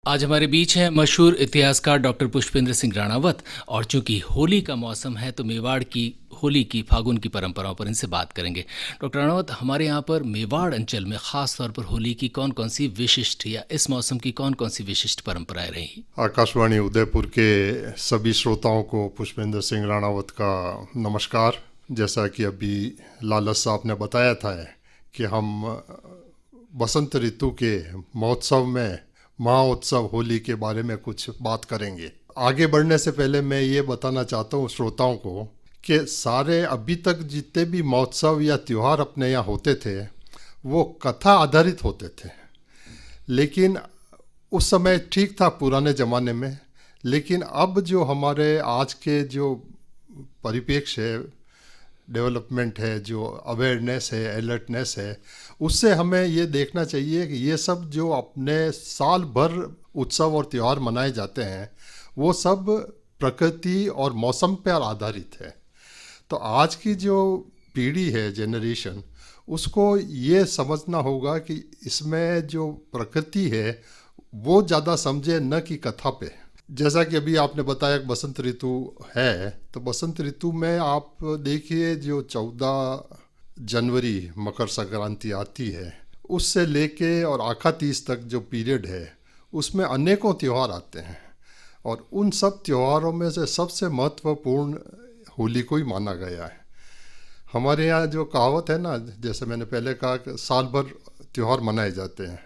आज हमारे बीच हैं मशहूर इतिहासकार डॉक्टर पुष्पेंद्र सिंह राणावत। और चूंकि होली का मौसम है तो मेवाड़ की होली की फागुन की परंपराओं पर इनसे बात करेंगे। डॉक्टर राणावत, हमारे यहाँ पर मेवाड़ अंचल में खास तौर पर होली की कौन कौन सी विशिष्ट या इस मौसम की कौन कौन सी विशिष्ट परंपराएं रही? आकाशवाणी उदयपुर के सभी श्रोताओं को पुष्पेंद्र सिंह राणावत का नमस्कार। जैसा कि अभी लालच साहब ने बताया था कि हम बसंत ऋतु के महोत्सव में महाउत्सव होली के बारे में कुछ बात करेंगे। आगे बढ़ने से पहले मैं ये बताना चाहता हूँ श्रोताओं को कि सारे अभी तक जितने भी महोत्सव या त्यौहार अपने यहाँ होते थे वो कथा आधारित होते थे। लेकिन उस समय ठीक था पुराने ज़माने में, लेकिन अब जो हमारे आज के जो परिप्रेक्ष्य है, डेवलपमेंट है, जो अवेयरनेस है, अलर्टनेस है, उससे हमें ये देखना चाहिए कि ये सब जो अपने साल भर उत्सव और त्यौहार मनाए जाते हैं वो सब प्रकृति और मौसम पर आधारित है। तो आज की जो पीढ़ी है, जनरेशन, उसको ये समझना होगा कि इसमें जो प्रकृति है वो ज़्यादा समझे, न कि कथा पे। जैसा कि अभी आपने बताया कि बसंत ऋतु है, तो बसंत ऋतु में आप देखिए जो 14 जनवरी मकर संक्रांति आती है उससे लेके और आखा तीज तक जो पीरियड है उसमें अनेकों त्यौहार आते हैं। और उन सब त्योहारों में से सबसे महत्वपूर्ण होली को ही माना गया है। हमारे यहाँ जो कहावत है ना, जैसे मैंने पहले कहा कि साल भर त्यौहार मनाए जाते हैं,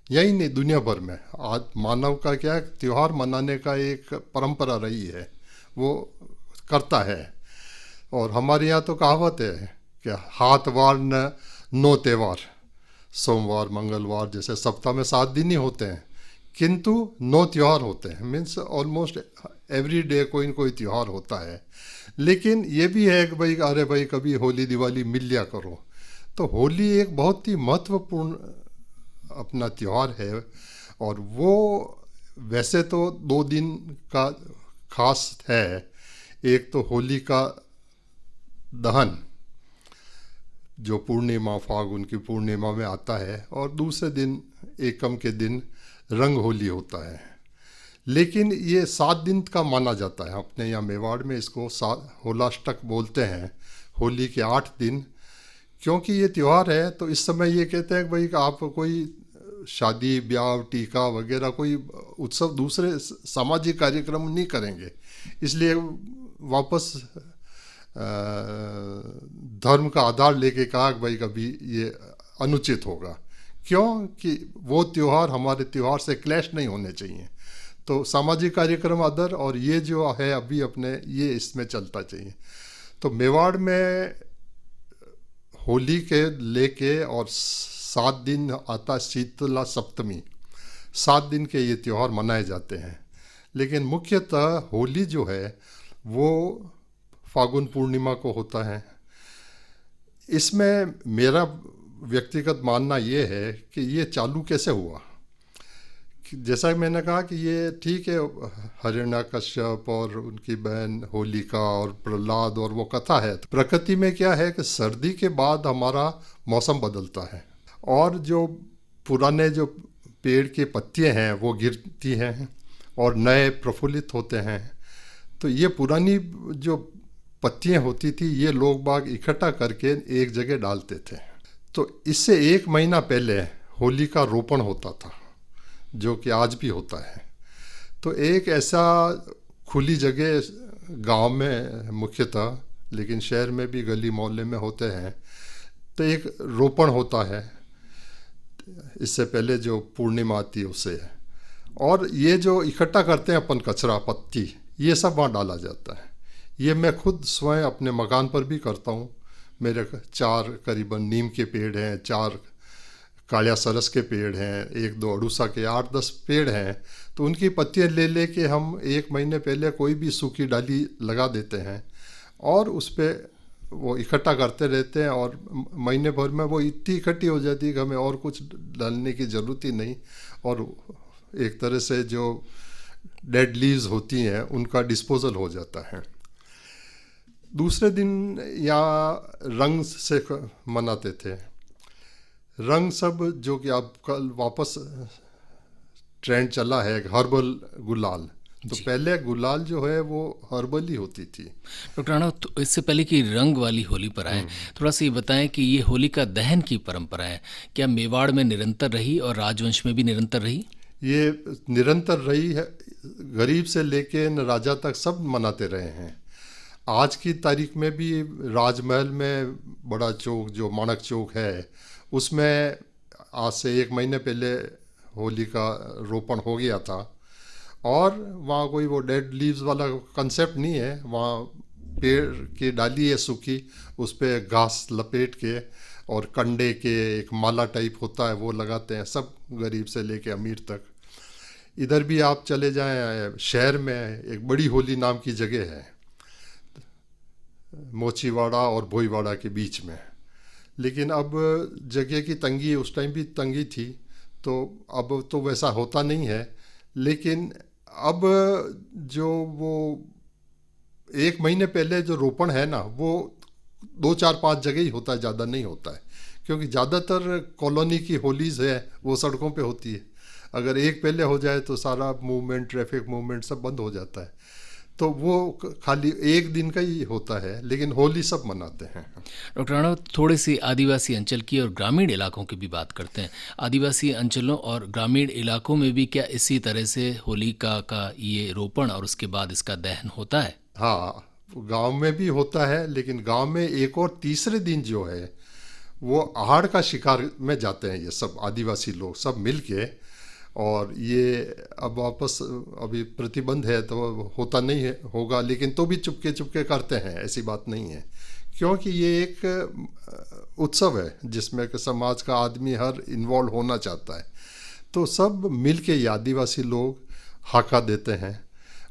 यही नहीं दुनिया भर में आज मानव का क्या है, त्यौहार मनाने का एक परंपरा रही है, वो करता है। और हमारे यहाँ तो कहावत है कि हाथ वार न नो त्यौहार, सोमवार मंगलवार जैसे सप्ताह में 7 दिन ही होते हैं किंतु 9 त्यौहार होते हैं। मीन्स ऑलमोस्ट एवरी डे कोई न कोई त्यौहार होता है। लेकिन ये भी है कि भाई अरे भाई कभी होली दिवाली मिल लिया करो। तो होली एक बहुत ही महत्वपूर्ण अपना त्यौहार है। और वो वैसे तो 2 दिन का खास है। एक तो होली का दहन जो पूर्णिमा, फागुन की पूर्णिमा में आता है, और दूसरे दिन एकम के दिन रंग होली होता है। लेकिन ये 7 दिन का माना जाता है। अपने यहाँ मेवाड़ में इसको होलाष्टक बोलते हैं, होली के 8 दिन। क्योंकि ये त्यौहार है तो इस समय ये कहते हैं कि भाई आप कोई शादी ब्याह टीका वगैरह कोई उत्सव दूसरे सामाजिक कार्यक्रम नहीं करेंगे, इसलिए वापस धर्म का आधार लेके कहा कि भाई कभी ये अनुचित होगा। क्यों कि वो त्यौहार हमारे त्यौहार से क्लैश नहीं होने चाहिए। तो सामाजिक कार्यक्रम अदर और ये जो है अभी अपने ये इसमें चलता चाहिए। तो मेवाड़ में होली के लेके और 7 दिन आता शीतला सप्तमी, 7 दिन के ये त्यौहार मनाए जाते हैं। लेकिन मुख्यतः होली जो है वो फागुन पूर्णिमा को होता है। इसमें मेरा व्यक्तिगत मानना ये है कि ये चालू कैसे हुआ। जैसा कि मैंने कहा कि ये ठीक है, हिरण्यकश्यप और उनकी बहन होलिका और प्रहलाद और वो कथा है। प्रकृति में क्या है कि सर्दी के बाद हमारा मौसम बदलता है और जो पुराने जो पेड़ की पत्तियां हैं वो गिरती हैं और नए प्रफुल्लित होते हैं। तो ये पुरानी जो पत्तियां होती थी ये लोग बाग इकट्ठा करके एक जगह डालते थे। तो इससे 1 महीना पहले होली का रोपण होता था, जो कि आज भी होता है। तो एक ऐसा खुली जगह गांव में मुख्यतः, लेकिन शहर में भी गली मोहल्ले में होते हैं, तो एक रोपण होता है इससे पहले जो पूर्णिमा आती है उससे। और ये जो इकट्ठा करते हैं अपन कचरा पत्ती, ये सब वहाँ डाला जाता है। ये मैं खुद स्वयं अपने मकान पर भी करता हूँ। मेरे 4 करीबन नीम के पेड़ हैं, 4 कालिया सरस के पेड़ हैं, 1-2 अड़ूसा के, 8-10 पेड़ हैं। तो उनकी पत्तियाँ ले लेके हम 1 महीने पहले कोई भी सूखी डाली लगा देते हैं और उस पर वो इकट्ठा करते रहते हैं। और महीने भर में वो इतनी इकट्ठी हो जाती है कि हमें और कुछ डालने की ज़रूरत ही नहीं। और एक तरह से जो डेड लीव्स होती हैं उनका डिस्पोजल हो जाता है। दूसरे दिन यहाँ रंग से मनाते थे। रंग सब जो कि अब कल वापस ट्रेंड चला है हर्बल गुलाल। तो जी। पहले गुलाल जो है वो हर्बल ही होती थी। डॉक्टर राणा, तो इससे पहले कि रंग वाली होली पर आए, थोड़ा सा ये बताएं कि ये होलिका दहन की परंपरा है क्या मेवाड़ में निरंतर रही और राजवंश में भी निरंतर रही? ये निरंतर रही है, गरीब से लेके न राजा तक सब मनाते रहे हैं। आज की तारीख में भी राजमहल में बड़ा चौक जो माणक चौक है उसमें आज से 1 महीने पहले होली का रोपण हो गया था। और वहाँ कोई वो डेड लीव्स वाला कंसेप्ट नहीं है, वहाँ पेड़ की डाली है सूखी, उस पर घास लपेट के और कंडे के एक माला टाइप होता है वो लगाते हैं, सब गरीब से लेके अमीर तक। इधर भी आप चले जाएं शहर में एक बड़ी होली नाम की जगह है मोचीवाड़ा और भोईवाड़ा के बीच में। लेकिन अब जगह की तंगी, उस टाइम भी तंगी थी, तो अब तो वैसा होता नहीं है। लेकिन अब जो वो 1 महीने पहले जो रोपण है ना वो 2 4 5 जगह ही होता है, ज़्यादा नहीं होता है, क्योंकि ज़्यादातर कॉलोनी की होलीज़ है वो सड़कों पे होती है। अगर एक पहले हो जाए तो सारा मूवमेंट, ट्रैफिक मूवमेंट सब बंद हो जाता है। तो वो खाली एक दिन का ही होता है, लेकिन होली सब मनाते हैं। डॉक्टर राणा, थोड़ी सी आदिवासी अंचल की और ग्रामीण इलाकों की भी बात करते हैं। आदिवासी अंचलों और ग्रामीण इलाकों में भी क्या इसी तरह से होलिका का ये रोपण और उसके बाद इसका दहन होता है? हाँ, गांव में भी होता है, लेकिन गांव में एक और तीसरे दिन जो है वो आहड़ का शिकार में जाते हैं ये सब आदिवासी लोग सब मिल के। और ये अब वापस अभी प्रतिबंध है तो होता नहीं है, होगा, लेकिन तो भी चुपके चुपके करते हैं, ऐसी बात नहीं है। क्योंकि ये एक उत्सव है जिसमें कि समाज का आदमी हर इन्वॉल्व होना चाहता है। तो सब मिल के ये आदिवासी लोग हाका देते हैं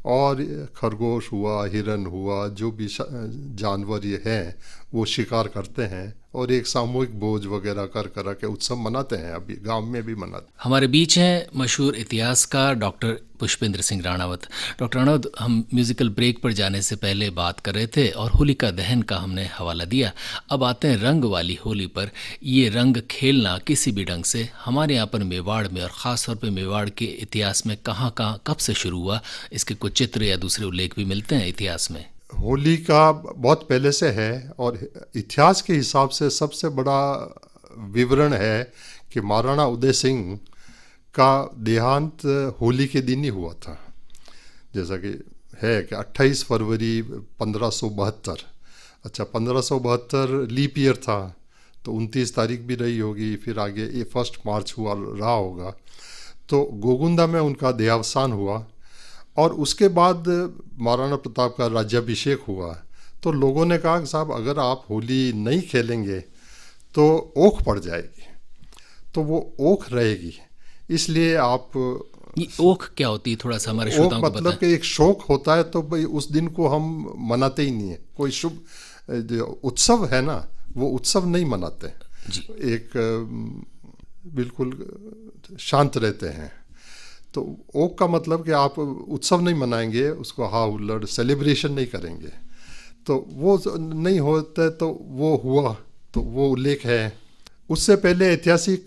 और खरगोश हुआ, हिरन हुआ, जो भी जानवर ये हैं वो शिकार करते हैं और एक सामूहिक भोज वगैरह कर के उत्सव मनाते हैं। अभी गांव में भी मनाते हैं। हमारे बीच हैं मशहूर इतिहासकार डॉक्टर पुष्पेंद्र सिंह राणावत। डॉक्टर राणावत, हम म्यूज़िकल ब्रेक पर जाने से पहले बात कर रहे थे और होलिका दहन का हमने हवाला दिया। अब आते हैं रंग वाली होली पर। ये रंग खेलना किसी भी ढंग से हमारे यहाँ पर मेवाड़ में और ख़ास तौर पर मेवाड़ के इतिहास में कहाँ कब से शुरू हुआ, इसके कुछ चित्र या दूसरे उल्लेख भी मिलते हैं इतिहास में। होली का बहुत पहले से है और इतिहास के हिसाब से सबसे बड़ा विवरण है कि महाराणा उदय सिंह का देहांत होली के दिन ही हुआ था। जैसा कि है कि 28 फरवरी 1572। अच्छा, 1572 लीप ईयर था तो 29 तारीख भी रही होगी, फिर आगे ये 1 मार्च हुआ रहा होगा। तो गोगुंदा में उनका देहावसान हुआ और उसके बाद महाराणा प्रताप का राज्याभिषेक हुआ। तो लोगों ने कहा कि साहब अगर आप होली नहीं खेलेंगे तो ओख पड़ जाएगी, तो वो ओख रहेगी, इसलिए आप। ये ओख क्या होती है, थोड़ा सा हमारे श्रोताओं को मतलब बताएं। कि एक शौक होता है, तो भाई उस दिन को हम मनाते ही नहीं है, कोई शुभ जो उत्सव है ना वो उत्सव नहीं मनाते, जी। एक बिल्कुल शांत रहते हैं। तो ओक का मतलब कि आप उत्सव नहीं मनाएंगे, उसको हा हुल्लड़ सेलिब्रेशन नहीं करेंगे, तो वो नहीं होता। तो वो हुआ, तो वो उल्लेख है। उससे पहले ऐतिहासिक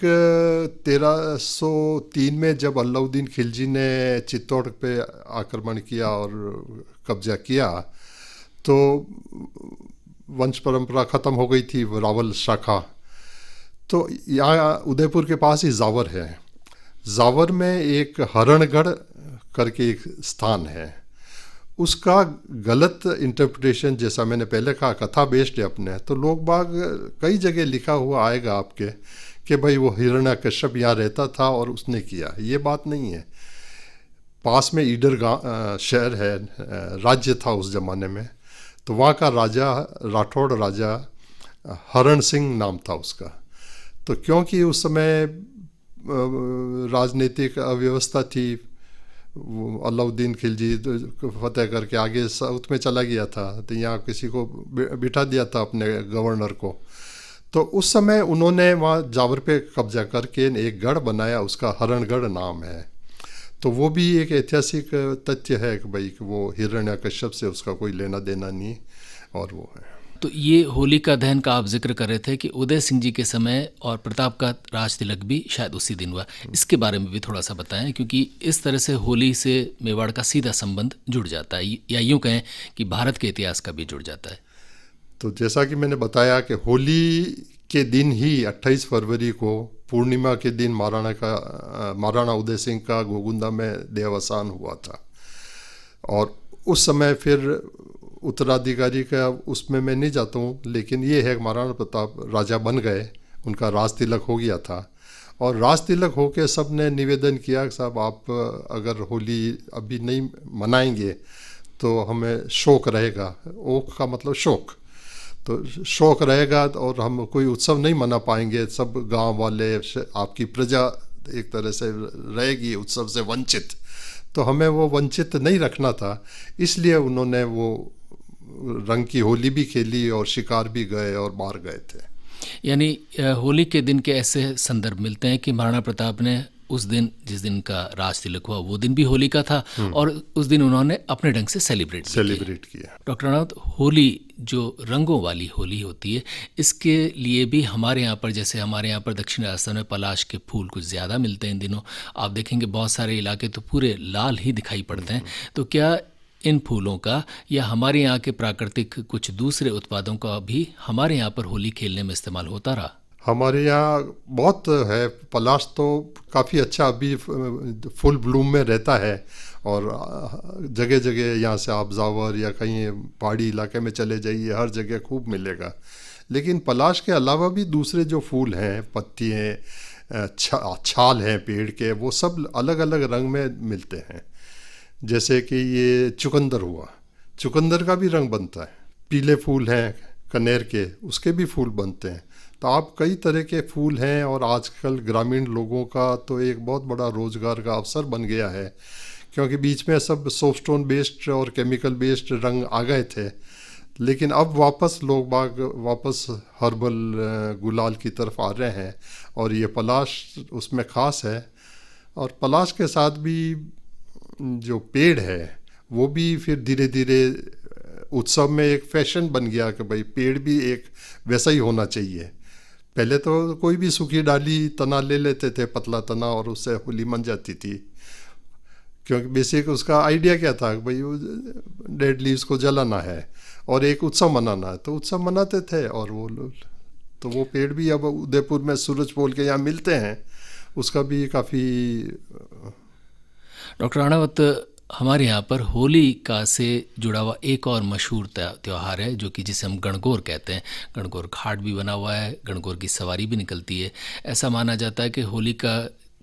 1303 में जब अलाउद्दीन खिलजी ने चित्तौड़ पे आक्रमण किया और कब्जा किया तो वंश परंपरा ख़त्म हो गई थी, रावल शाखा। तो यहाँ उदयपुर के पास ही जावर है। जावर में एक हरणगढ़ करके एक स्थान है, उसका गलत इंटरप्रिटेशन, जैसा मैंने पहले कहा कथा बेस्ड है अपने, तो लोग बाग कई जगह लिखा हुआ आएगा आपके कि भाई वो हिरण्यकश्यप यहाँ रहता था और उसने किया। ये बात नहीं है। पास में ईडर शहर है, राज्य था उस ज़माने में, तो वहाँ का राजा, राठौड़ राजा हरण सिंह नाम था उसका। तो क्योंकि उस समय राजनीतिक अव्यवस्था थी, वो अलाउद्दीन खिलजी फतेह करके आगे साउथ में चला गया था, तो यहाँ किसी को बिठा दिया था अपने गवर्नर को। तो उस समय उन्होंने वहाँ जावर पे कब्जा करके एक गढ़ बनाया, उसका हरणगढ़ नाम है। तो वो भी एक ऐतिहासिक तथ्य है कि भाई कि वो हिरण्यकश्यप से उसका कोई लेना देना नहीं, और वो है। तो ये होलिका दहन का आप जिक्र कर रहे थे कि उदय सिंह जी के समय और प्रताप का राज तिलक भी शायद उसी दिन हुआ। इसके बारे में भी थोड़ा सा बताएं, क्योंकि इस तरह से होली से मेवाड़ का सीधा संबंध जुड़ जाता है, या यूँ कहें कि भारत के इतिहास का भी जुड़ जाता है। तो जैसा कि मैंने बताया कि होली के दिन ही 28 फरवरी को पूर्णिमा के दिन महाराणा उदय सिंह का गोगुंदा में देहावसान हुआ था। और उस समय फिर उत्तराधिकारी का उसमें मैं नहीं जाता हूँ, लेकिन ये है कि महाराणा प्रताप राजा बन गए, उनका राज तिलक हो गया था। और राज तिलक होके सब ने निवेदन किया कि साहब आप अगर होली अभी नहीं मनाएंगे तो हमें शोक रहेगा। ओक का मतलब शोक, तो शोक रहेगा और हम कोई उत्सव नहीं मना पाएंगे। सब गांव वाले, आपकी प्रजा एक तरह से रहेगी उत्सव से वंचित, तो हमें वो वंचित नहीं रखना था। इसलिए उन्होंने वो रंग की होली भी खेली और शिकार भी गए और मार गए थे। यानी होली के दिन के ऐसे संदर्भ मिलते हैं कि महाराणा प्रताप ने उस दिन, जिस दिन का राज तिलक हुआ, वो दिन भी होली का था और उस दिन उन्होंने अपने ढंग से सेलिब्रेट किया। डॉक्टर राणावत, होली जो रंगों वाली होली होती है, इसके लिए भी हमारे यहाँ पर, जैसे हमारे यहाँ पर दक्षिण राजस्थान में पलाश के फूल कुछ ज़्यादा मिलते हैं इन दिनों, आप देखेंगे बहुत सारे इलाके तो पूरे लाल ही दिखाई पड़ते हैं। तो क्या इन फूलों का या हमारे यहाँ के प्राकृतिक कुछ दूसरे उत्पादों का भी हमारे यहाँ पर होली खेलने में इस्तेमाल होता रहा? हमारे यहाँ बहुत है। पलाश तो काफ़ी अच्छा अभी फुल ब्लूम में रहता है और जगह जगह, यहाँ से आप जावर या कहीं पहाड़ी इलाके में चले जाइए, हर जगह खूब मिलेगा। लेकिन पलाश के अलावा भी दूसरे जो फूल हैं, पत्ती हैं, छाल हैं पेड़ के, वो सब अलग अलग रंग में मिलते हैं। जैसे कि ये चुकंदर हुआ, चुकंदर का भी रंग बनता है। पीले फूल हैं कनेर के, उसके भी फूल बनते हैं। तो आप कई तरह के फूल हैं और आजकल ग्रामीण लोगों का तो एक बहुत बड़ा रोजगार का अवसर बन गया है, क्योंकि बीच में सब सॉफ्टस्टोन बेस्ड और केमिकल बेस्ड रंग आ गए थे। लेकिन अब वापस हर्बल गुलाल की तरफ आ रहे हैं और ये पलाश उसमें ख़ास है। और पलाश के साथ भी जो पेड़ है वो भी फिर धीरे धीरे उत्सव में एक फैशन बन गया कि भाई पेड़ भी एक वैसा ही होना चाहिए। पहले तो कोई भी सूखी डाली तना ले लेते थे, पतला तना, और उससे होली मन जाती थी, क्योंकि बेसिक उसका आइडिया क्या था कि भाई डेड लीव्स को जलाना है और एक उत्सव मनाना है, तो उत्सव मनाते थे। और वो पेड़ भी अब उदयपुर में सूरज पोल के यहाँ मिलते हैं, उसका भी काफ़ी। डॉक्टर राणावत, हमारे यहाँ पर होली का से जुड़ा हुआ एक और मशहूर त्यौहार है, जो कि जिसे हम गणगौर कहते हैं। गणगौर घाट भी बना हुआ है, गणगौर की सवारी भी निकलती है। ऐसा माना जाता है कि होलिका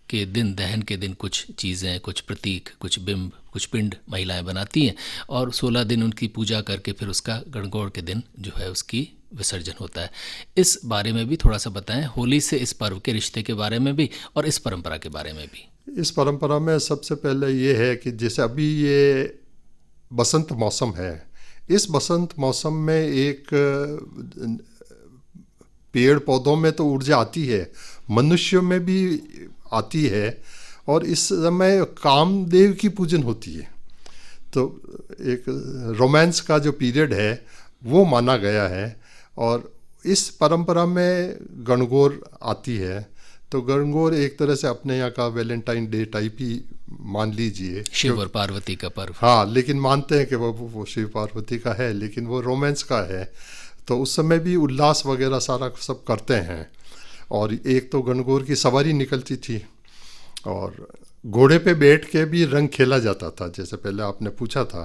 के दिन, दहन के दिन, कुछ चीज़ें, कुछ प्रतीक, कुछ बिंब, कुछ पिंड महिलाएं बनाती हैं और 16 दिन उनकी पूजा करके फिर उसका गणगौर के दिन जो है उसकी विसर्जन होता है। इस बारे में भी थोड़ा सा बताएं, होली से इस पर्व के रिश्ते के बारे में भी और इस परंपरा के बारे में भी। इस परंपरा में सबसे पहले ये है कि जैसे अभी ये बसंत मौसम है, इस बसंत मौसम में एक पेड़ पौधों में तो ऊर्जा आती है, मनुष्यों में भी आती है, और इस समय कामदेव की पूजन होती है। तो एक रोमांस का जो पीरियड है वो माना गया है और इस परंपरा में गणगौर आती है। तो गणगौर एक तरह से अपने यहाँ का वैलेंटाइन डे टाइप ही मान लीजिए, शिव और पार्वती का पर्व। हाँ, लेकिन मानते हैं कि वो शिव पार्वती का है, लेकिन वो रोमांस का है। तो उस समय भी उल्लास वगैरह सारा सब करते हैं। और एक तो गणगौर की सवारी निकलती थी और घोड़े पे बैठ के भी रंग खेला जाता था। जैसे पहले आपने पूछा था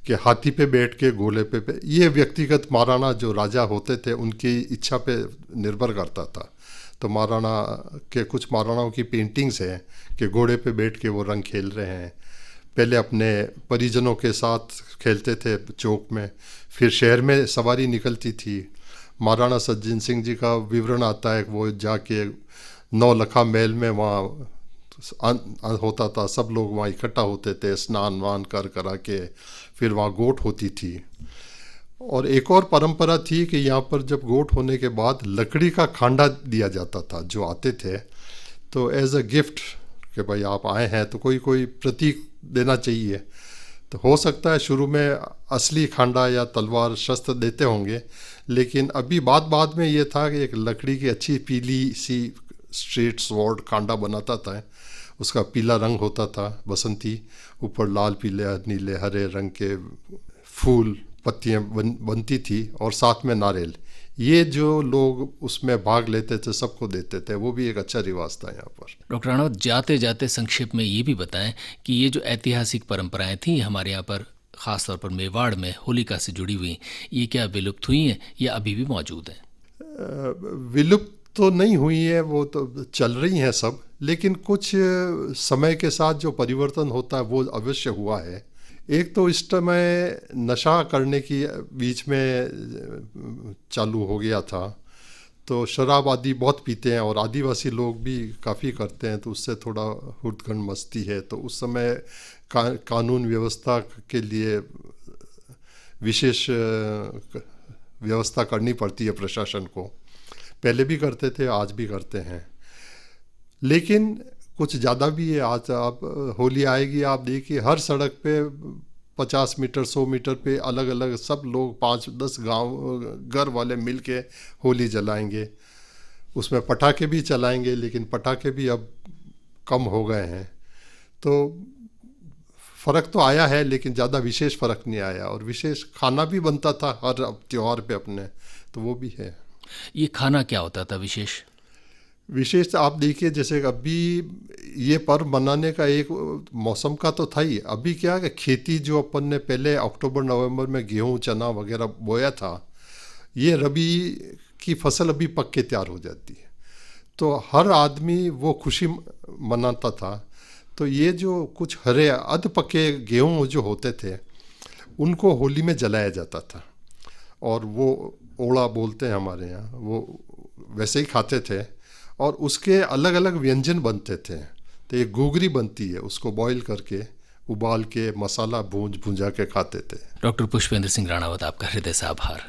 कि हाथी पे बैठ के, घोड़े पे ये व्यक्तिगत महाराणा जो राजा होते थे उनकी इच्छा पे निर्भर करता था। तो महाराणा के कुछ महाराणाओं की पेंटिंग्स हैं कि घोड़े पे बैठ के वो रंग खेल रहे हैं। पहले अपने परिजनों के साथ खेलते थे चौक में, फिर शहर में सवारी निकलती थी। महाराणा सज्जन सिंह जी का विवरण आता है कि वो जाके नौलखा महल में वहाँ होता था, सब लोग वहाँ इकट्ठा होते थे, स्नान वान करा के फिर वहाँ गोट होती थी। और एक और परंपरा थी कि यहाँ पर जब गोट होने के बाद लकड़ी का खांडा दिया जाता था जो आते थे, तो एज अ गिफ्ट कि भाई आप आए हैं तो कोई प्रतीक देना चाहिए। तो हो सकता है शुरू में असली खांडा या तलवार शस्त्र देते होंगे, लेकिन अभी बाद में ये था कि एक लकड़ी की अच्छी पीली सी स्ट्रेट स्वॉर्ड खांडा बनाता था। उसका पीला रंग होता था बसंती, ऊपर लाल पीले नीले हरे रंग के फूल पत्तियां बनती थी, और साथ में नारियल। ये जो लोग उसमें भाग लेते थे सबको देते थे, वो भी एक अच्छा रिवाज था यहाँ पर। डॉक्टर राणावत, जाते जाते संक्षेप में ये भी बताएं कि ये जो ऐतिहासिक परंपराएं थी हमारे यहाँ पर, ख़ासतौर पर मेवाड़ में होलिका से जुड़ी हुई, ये क्या विलुप्त हुई हैं या अभी भी मौजूद हैं? विलुप्त तो नहीं हुई है, वो तो चल रही हैं सब, लेकिन कुछ समय के साथ जो परिवर्तन होता है वो अवश्य हुआ है। एक तो इस समय नशा करने की बीच में चालू हो गया था, तो शराब आदि बहुत पीते हैं और आदिवासी लोग भी काफ़ी करते हैं, तो उससे थोड़ा हुड़दंग मचती है। तो उस समय कानून व्यवस्था के लिए विशेष व्यवस्था करनी पड़ती है प्रशासन को। पहले भी करते थे, आज भी करते हैं, लेकिन कुछ ज़्यादा भी है। आज आप होली आएगी, आप देखिए हर सड़क पे 50 मीटर 100 मीटर पे अलग अलग सब लोग 5-10 गांव घर वाले मिल के होली जलाएंगे। उसमें पटाखे भी चलाएंगे, लेकिन पटाखे भी अब कम हो गए हैं। तो फ़र्क तो आया है, लेकिन ज़्यादा विशेष फ़र्क नहीं आया। और विशेष खाना भी बनता था हर त्यौहार पे अपने, तो वो भी है। ये खाना क्या होता था विशेष? विशेष आप देखिए, जैसे अभी ये पर्व मनाने का एक मौसम का तो था ही। अभी क्या कि खेती जो अपन ने पहले अक्टूबर नवंबर में गेहूं चना वगैरह बोया था, ये रबी की फसल अभी पक के तैयार हो जाती है, तो हर आदमी वो खुशी मनाता था। तो ये जो कुछ हरे अध पके गेहूं जो होते थे उनको होली में जलाया जाता था, और वो ओड़ा बोलते हैं हमारे यहाँ, वो वैसे ही खाते थे। और उसके अलग अलग व्यंजन बनते थे। तो एक घुघरी बनती है, उसको बॉईल करके उबाल के मसाला भूंजा के खाते थे। डॉक्टर पुष्पेंद्र सिंह राणावत, आपका हृदय से आभार।